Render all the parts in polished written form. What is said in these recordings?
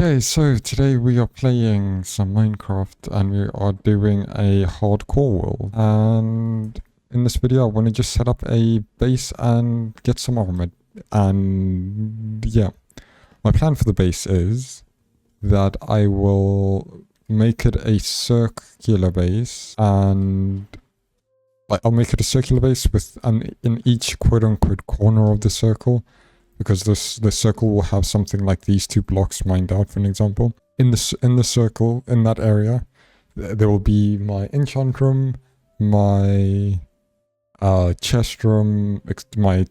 Okay, so today we are playing some Minecraft and we are doing a hardcore world. And in this video I want to just set up a base and get some armor. And yeah, my plan for the base is that I will make it a circular base, and I'll make it a circular base with in each quote-unquote corner of the circle, because the circle will have something like these two blocks mined out, for an example. In the circle, in that area, there will be my enchant room, my chest room, my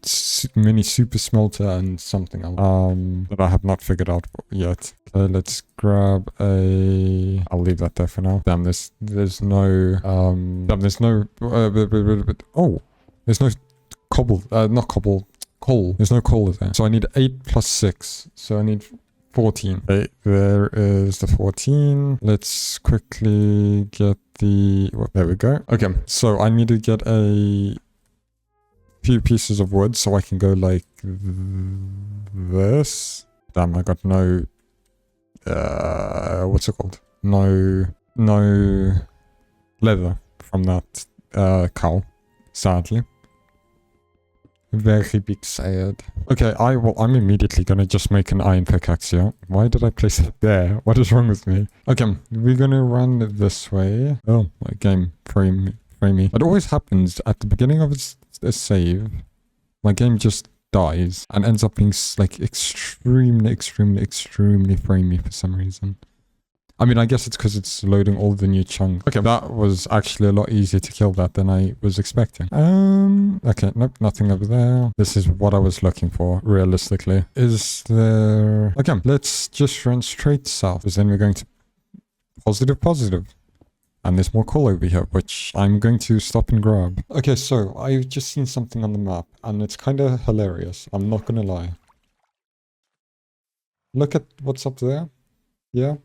mini super smelter, and something else that I have not figured out yet. Okay, let's grab a... I'll leave that there for now. Damn, there's no there's no oh, there's no cobble, not cobble, coal. There's no coal there. So I need 8 plus 6. So I need 14. Okay, there is the 14. Let's quickly get the... Well, there we go. Okay, so I need to get a few pieces of wood so I can go like this. Damn, I got no... what's it called? No leather from that cow, sadly. Very big sad. Okay, I'm immediately gonna just make an iron pickaxe here. Why did I place it there? What is wrong with me? Okay, we're gonna run it this way. Oh, my game, frame me. It always happens at the beginning of a save. My game just dies and ends up being like extremely framey for some reason. I mean, I guess it's because it's loading all the new chunks. Okay, that was actually a lot easier to kill that than I was expecting. Okay, nope, nothing over there. This is what I was looking for, realistically. Is there... Okay, let's just run straight south, because then we're going to positive. And there's more coal over here, which I'm going to stop and grab. Okay, so I've just seen something on the map, and it's kind of hilarious. I'm not gonna lie. Look at what's up there. Yeah.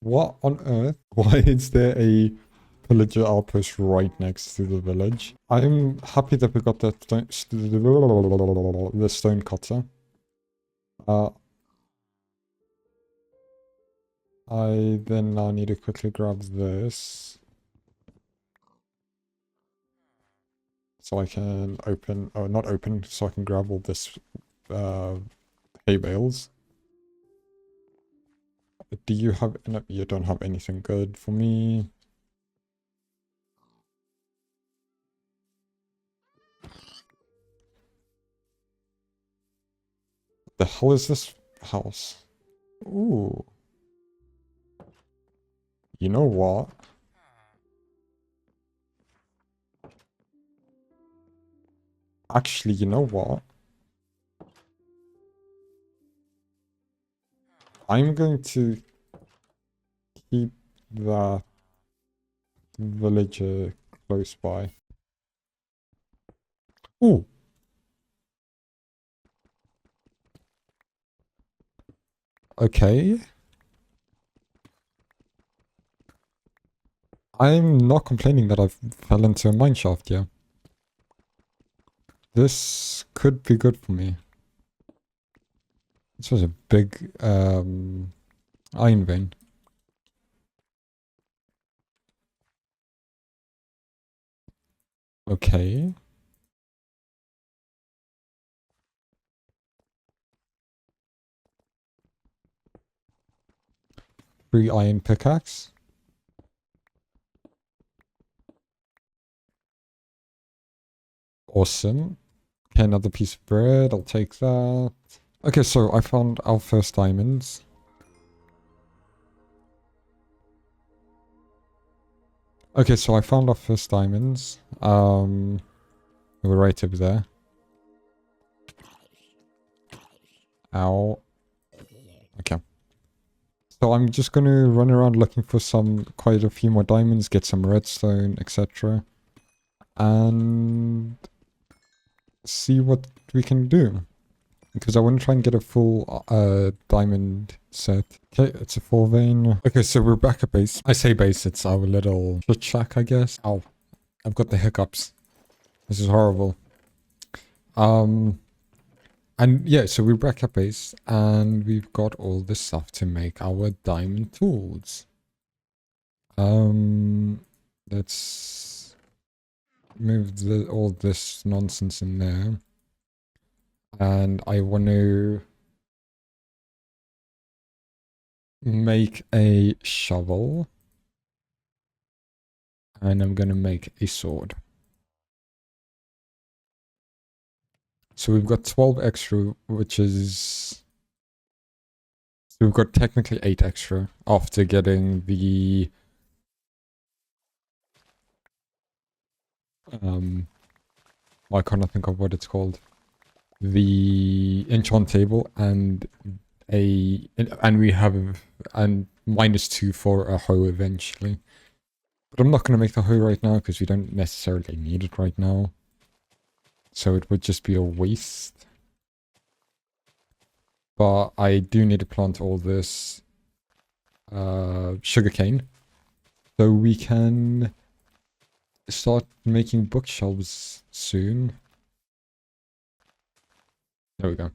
What on earth? Why is there a villager outpost right next to the village? I'm happy that we got that the stone cutter. I then now need to quickly grab this, so I can open, oh, not open, so I can grab all this hay bales. Do you have... No, you don't have anything good for me. The hell is this house? Ooh. You know what? Actually, you know what? I'm going to keep that villager close by. Ooh. Okay. I'm not complaining that I fell into a mineshaft, yeah. This could be good for me. This was a big iron vein. Okay. Free iron pickaxe. Awesome. Okay, another piece of bread. I'll take that. Okay, so I found our first diamonds. Okay, so I found our first diamonds. They were right over there. Ow. Okay. So I'm just gonna run around looking for quite a few more diamonds, get some redstone, etc. And see what we can do. Because I want to try and get a full diamond set. Okay, it's a 4 vein. Okay, so we're back at base. I say base, it's our little shack, I guess. Ow. I've got the hiccups. This is horrible. And yeah, so we break our base and we've got all this stuff to make our diamond tools. Let's move all this nonsense in there. And I want to make a shovel. And I'm going to make a sword. So we've got 12 extra, which is... So we've got technically 8 extra after getting the... I can't think of what it's called. The enchant table and we have -2 for a hoe eventually. But I'm not going to make the hoe right now because we don't necessarily need it right now. So it would just be a waste. But I do need to plant all this sugarcane. So we can start making bookshelves soon. There we go.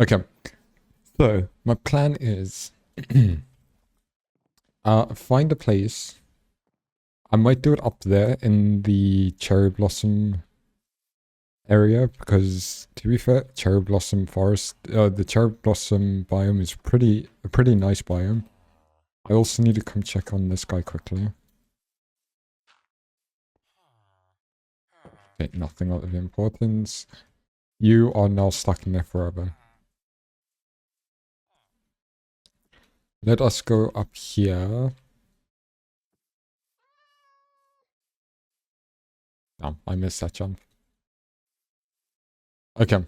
Okay. So my plan is find a place. I might do it up there in the cherry blossom area because, to be fair, cherry blossom forest, the cherry blossom biome is a pretty nice biome. I also need to come check on this guy quickly. Okay, nothing of importance. You are now stuck in there forever. Let us go up here. Oh, I missed that jump. Okay.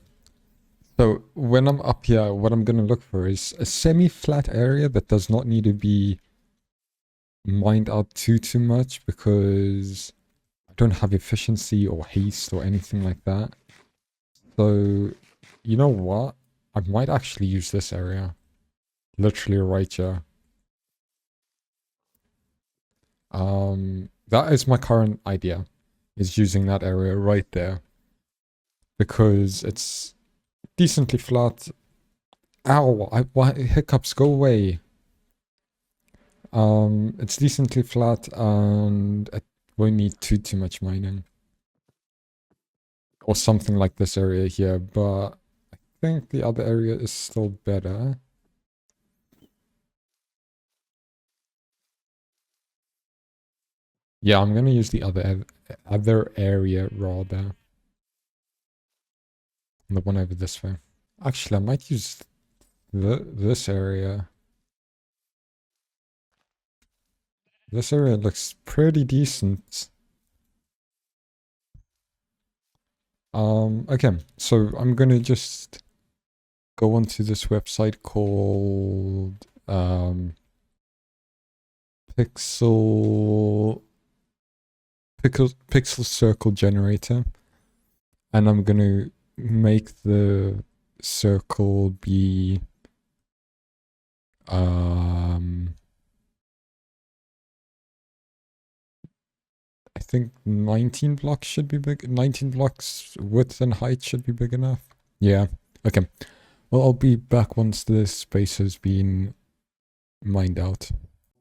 So when I'm up here, what I'm going to look for is a semi-flat area that does not need to be mined out too much because I don't have efficiency or haste or anything like that. So, you know what? I might actually use this area. Literally right here. That is my current idea. Is using that area right there. Because it's decently flat. Ow! Why hiccups, go away. It's decently flat and it won't need too much mining. Or something like this area here, but I think the other area is still better. Yeah, I'm gonna use the other area rather. The one over this way. Actually, I might use this area. This area looks pretty decent. Okay, so I'm gonna just go onto this website called Pixel Circle Generator, and I'm gonna make the circle be I think 19 blocks should be big. 19 blocks width and height should be big enough. Yeah. Okay. Well, I'll be back once this space has been mined out.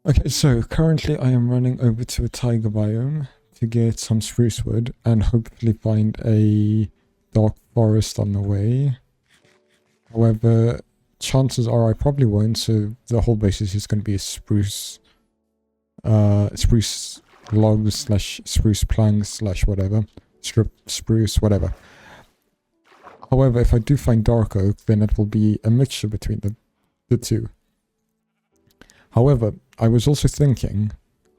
Okay, so currently I am running over to a taiga biome to get some spruce wood and hopefully find a dark forest on the way. However, chances are I probably won't, so the whole base is just going to be a spruce logs / spruce planks / whatever. Strip spruce, whatever. However, if I do find dark oak, then it will be a mixture between the two. However, I was also thinking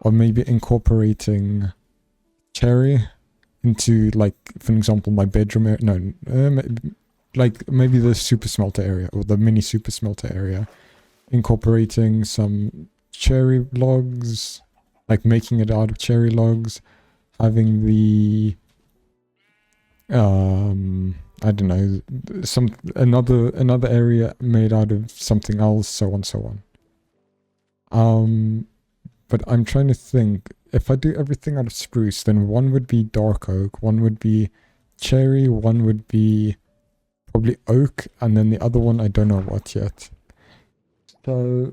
of maybe incorporating cherry into, like, for example, my bedroom area. No, like maybe the super smelter area or the mini super smelter area. Incorporating some cherry logs, like making it out of cherry logs, having the I don't know, another area made out of something else, so on, so on. But I'm trying to think, if I do everything out of spruce, then one would be dark oak, one would be cherry, one would be probably oak, and then the other one I don't know what yet. So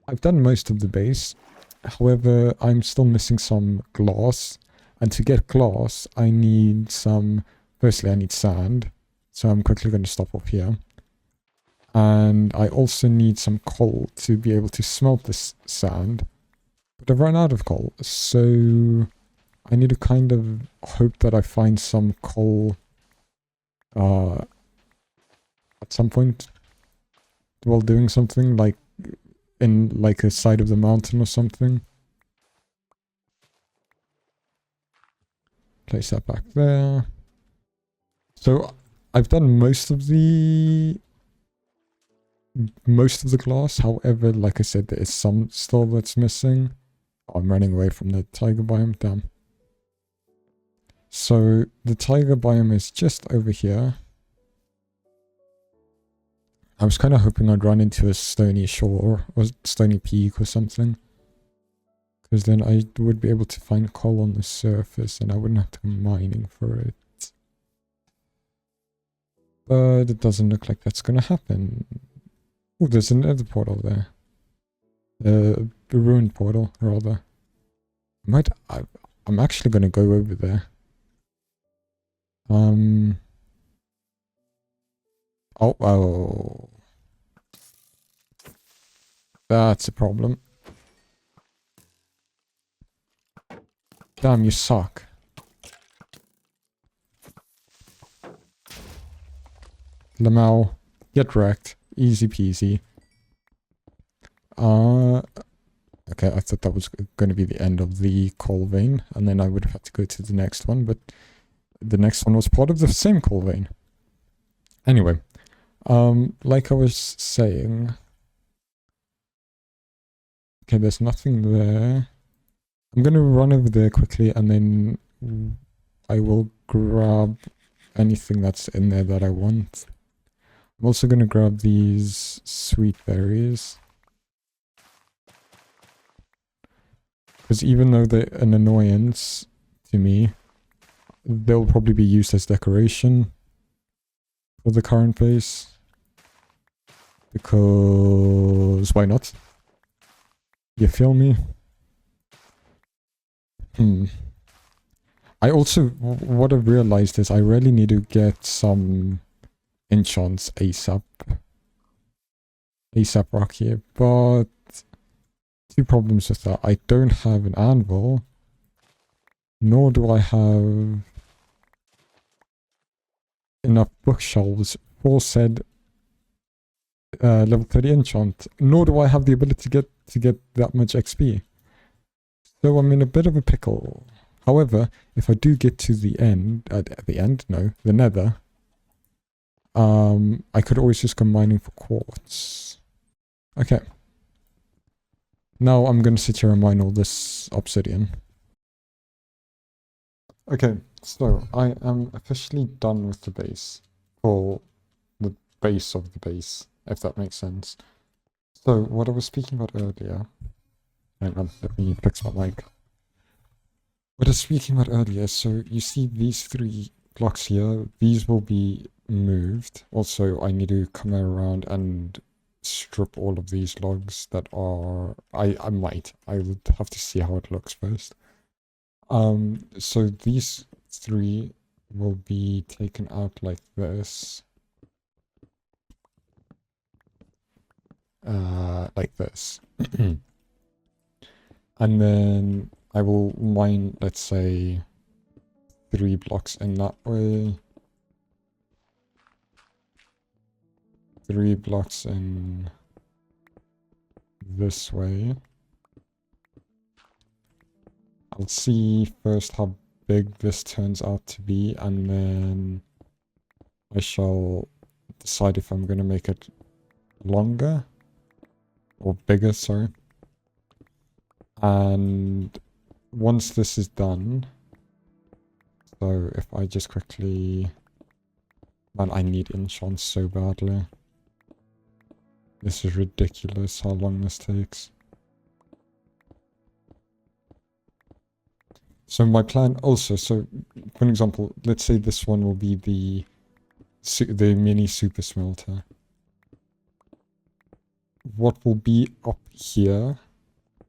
I've done most of the base. However, I'm still missing some glass, and to get glass I need some, firstly I need sand, so I'm quickly going to stop off here. And I also need some coal to be able to smelt this sand, but I've run out of coal, so I need to kind of hope that I find some coal at some point while doing something, like in like a side of the mountain or something. Place that back there. So I've done most of the glass. However, like I said, there is some still that's missing. I'm running away from the tiger biome. Damn. So the tiger biome is just over here. I was kind of hoping I'd run into a stony shore or stony peak or something, because then I would be able to find coal on the surface and I wouldn't have to go mining for it. But it doesn't look like that's gonna happen. Oh, there's another portal there. The ruined portal, rather. I'm actually gonna go over there. Oh. That's a problem. Damn, you suck. Lamau, get wrecked. Easy peasy. Okay, I thought that was going to be the end of the coal vein, and then I would have had to go to the next one, but the next one was part of the same coal vein. Anyway, like I was saying... Okay, there's nothing there. I'm going to run over there quickly, and then I will grab anything that's in there that I want. I'm also going to grab these sweet berries, because even though they're an annoyance to me, they'll probably be used as decoration for the current base, because why not? You feel me? I also, what I've realized is I really need to get some enchants ASAP rock here, but two problems with that. I don't have an anvil, nor do I have enough bookshelves for said level 30 enchant, nor do I have the ability to get that much XP. So I'm in a bit of a pickle. However, if I do get to the end, the nether, I could always just go mining for quartz. Okay. Now I'm going to sit here and mine all this obsidian. Okay, so I am officially done with the base. Or the base of the base, if that makes sense. So, what I was speaking about earlier... Hang on, let me fix my mic. What I was speaking about earlier, so you see these 3 blocks here, these will be moved. Also, I need to come around and strip all of these logs that are... I would have to see how it looks first. So these 3 will be taken out like this. Like this. And then I will mine, let's say, 3 blocks in that way. 3 blocks in this way. I'll see first how big this turns out to be, and then I shall decide if I'm going to make it longer or bigger, sorry. And once this is done, so if I just quickly... Man, I need enchants so badly. This is ridiculous how long this takes. So my plan also, so for example, let's say this one will be the the mini super smelter. What will be up here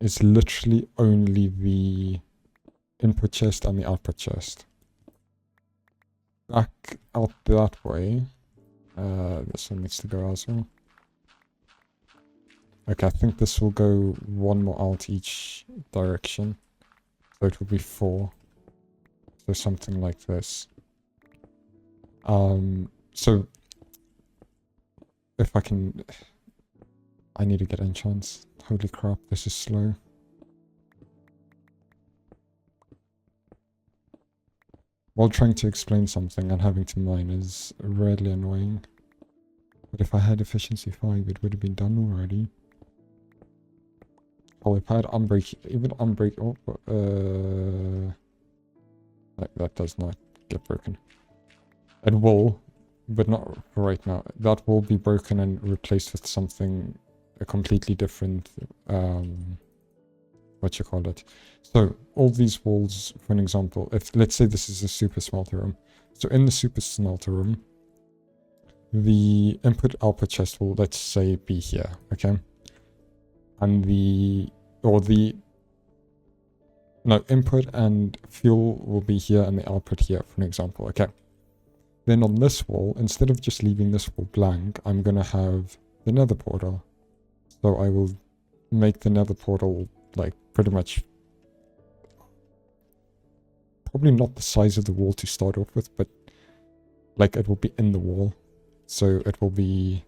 is literally only the input chest and the output chest. Back out that way. This one needs to go as well. Okay, I think this will go one more out each direction. So it will be 4. So something like this. So if I can... I need to get enchants. Holy crap, this is slow. While trying to explain something and having to mine is really annoying. But if I had efficiency 5, it would have been done already. Oh, if I had unbreak, even unbreak, that does not get broken. It will, but not right now. That will be broken and replaced with something, a completely different, what you call it. So all these walls, for an example, if let's say this is a super smelter room. So in the super smelter room, the input output chest will, let's say, be here, okay? And input and fuel will be here and the output here, for an example, okay? Then on this wall, instead of just leaving this wall blank, I'm gonna have the nether portal. So I will make the nether portal, like, pretty much, probably not the size of the wall to start off with, but, like, it will be in the wall. So it will be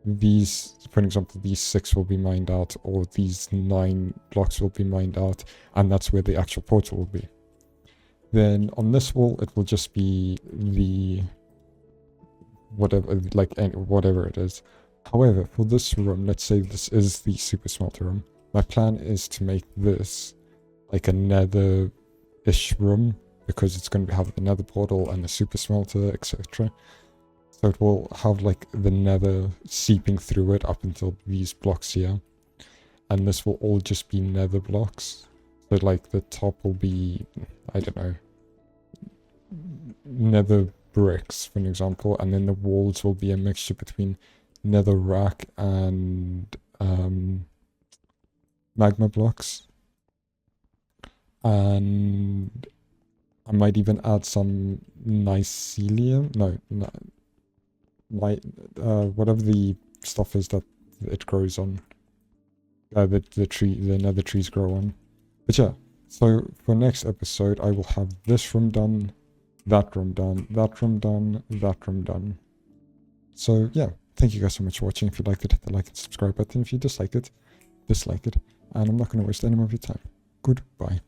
these, for example, these 6 will be mined out, or these 9 blocks will be mined out, and that's where the actual portal will be. Then on this wall, it will just be the whatever, like whatever it is. However, for this room, let's say this is the super smelter room. My plan is to make this like a nether-ish room, because it's going to have the nether portal and the super smelter, etc. So it will have like the nether seeping through it up until these blocks here. And this will all just be nether blocks. So like the top will be, I don't know, nether bricks, for an example. And then the walls will be a mixture between nether rack and magma blocks. And I might even add some mycelium. Whatever the stuff is that it grows on. The nether trees grow on. But yeah, so for next episode, I will have this room done, that room done, that room done, that room done. So yeah, thank you guys so much for watching. If you liked it, hit the like and subscribe button. If you dislike it, dislike it. And I'm not going to waste any more of your time. Goodbye.